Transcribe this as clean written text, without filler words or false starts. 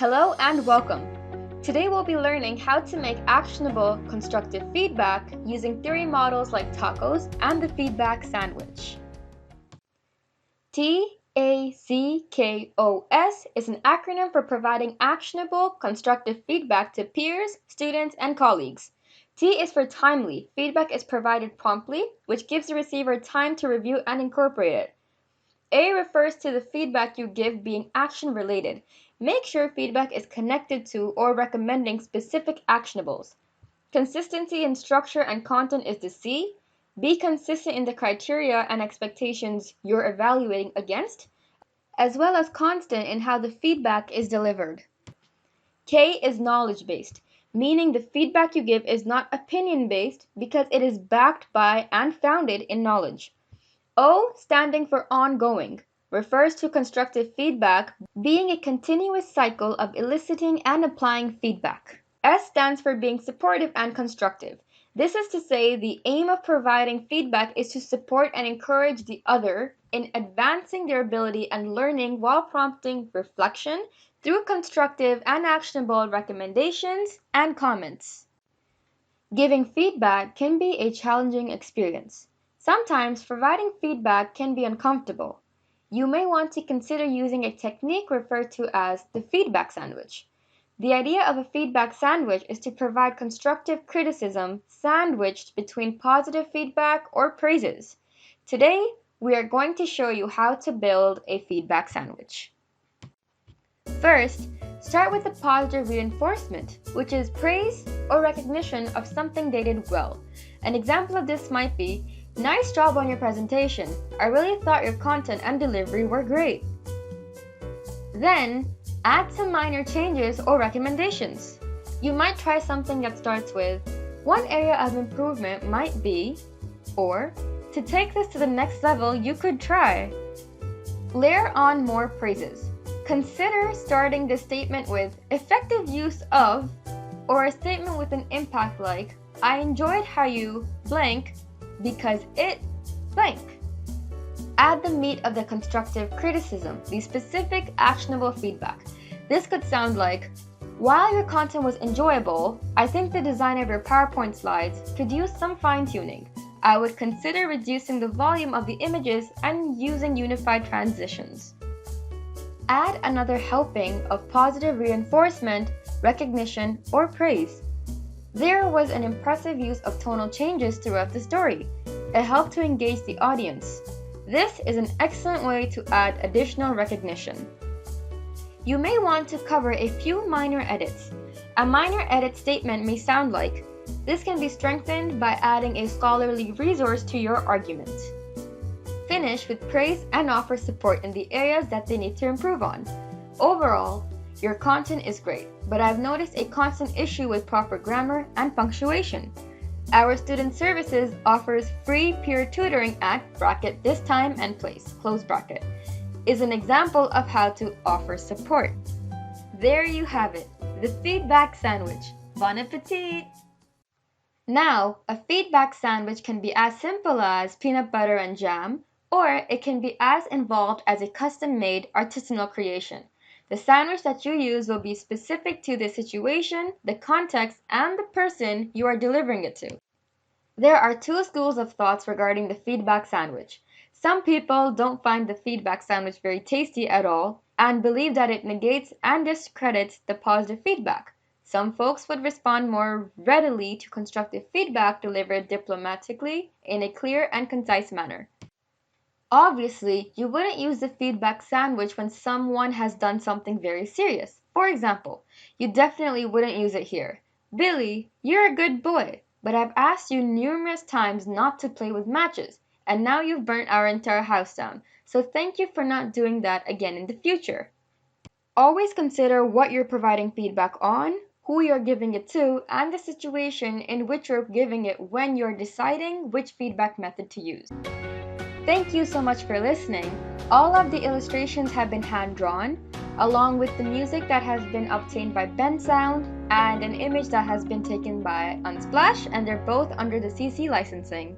Hello and welcome. Today we'll be learning how to make actionable constructive feedback using theory models like TACKOS and the feedback sandwich. TACKOS is an acronym for providing actionable constructive feedback to peers, students, and colleagues. T is for timely. Feedback is provided promptly, which gives the receiver time to review and incorporate it. A refers to the feedback you give being action-related. Make sure feedback is connected to or recommending specific actionables. Consistency in structure and content is the C. Be consistent in the criteria and expectations you're evaluating against, as well as constant in how the feedback is delivered. K is knowledge-based, meaning the feedback you give is not opinion-based because it is backed by and founded in knowledge. O, standing for ongoing, refers to constructive feedback being a continuous cycle of eliciting and applying feedback. S stands for being supportive and constructive. This is to say the aim of providing feedback is to support and encourage the other in advancing their ability and learning while prompting reflection through constructive and actionable recommendations and comments. Giving feedback can be a challenging experience. Sometimes providing feedback can be uncomfortable. You may want to consider using a technique referred to as the feedback sandwich. The idea of a feedback sandwich is to provide constructive criticism sandwiched between positive feedback or praises. Today, we are going to show you how to build a feedback sandwich. First, start with the positive reinforcement, which is praise or recognition of something they did well. An example of this might be, "Nice job on your presentation. I really thought your content and delivery were great." Then, add some minor changes or recommendations. You might try something that starts with, "One area of improvement might be," or, "To take this to the next level, you could try." Layer on more praises. Consider starting this statement with "effective use of," or a statement with an impact like, "I enjoyed how you blank because it blank." Add the meat of the constructive criticism, the specific actionable feedback. This could sound like, "While your content was enjoyable, I think the design of your PowerPoint slides could use some fine-tuning. I would consider reducing the volume of the images and using unified transitions." Add another helping of positive reinforcement, recognition, or praise. There was an impressive use of tonal changes throughout the story. It helped to engage the audience. This is an excellent way to add additional recognition. You may want to cover a few minor edits. A minor edit statement may sound like, "This can be strengthened by adding a scholarly resource to your argument." Finish with praise and offer support in the areas that they need to improve on. Overall, your content is great, but I've noticed a constant issue with proper grammar and punctuation. Our student services offers free peer tutoring at this time and place is an example of how to offer support. There you have it, the feedback sandwich. Bon appetit! Now, a feedback sandwich can be as simple as peanut butter and jam, or it can be as involved as a custom-made artisanal creation. The sandwich that you use will be specific to the situation, the context, and the person you are delivering it to. There are two schools of thoughts regarding the feedback sandwich. Some people don't find the feedback sandwich very tasty at all and believe that it negates and discredits the positive feedback. Some folks would respond more readily to constructive feedback delivered diplomatically in a clear and concise manner. Obviously, you wouldn't use the feedback sandwich when someone has done something very serious. For example, you definitely wouldn't use it here. "Billy, you're a good boy, but I've asked you numerous times not to play with matches, and now you've burnt our entire house down, so thank you for not doing that again in the future." Always consider what you're providing feedback on, who you're giving it to, and the situation in which you're giving it when you're deciding which feedback method to use. Thank you so much for listening. All of the illustrations have been hand-drawn, along with the music that has been obtained by Bensound and an image that has been taken by Unsplash, and they're both under the CC licensing.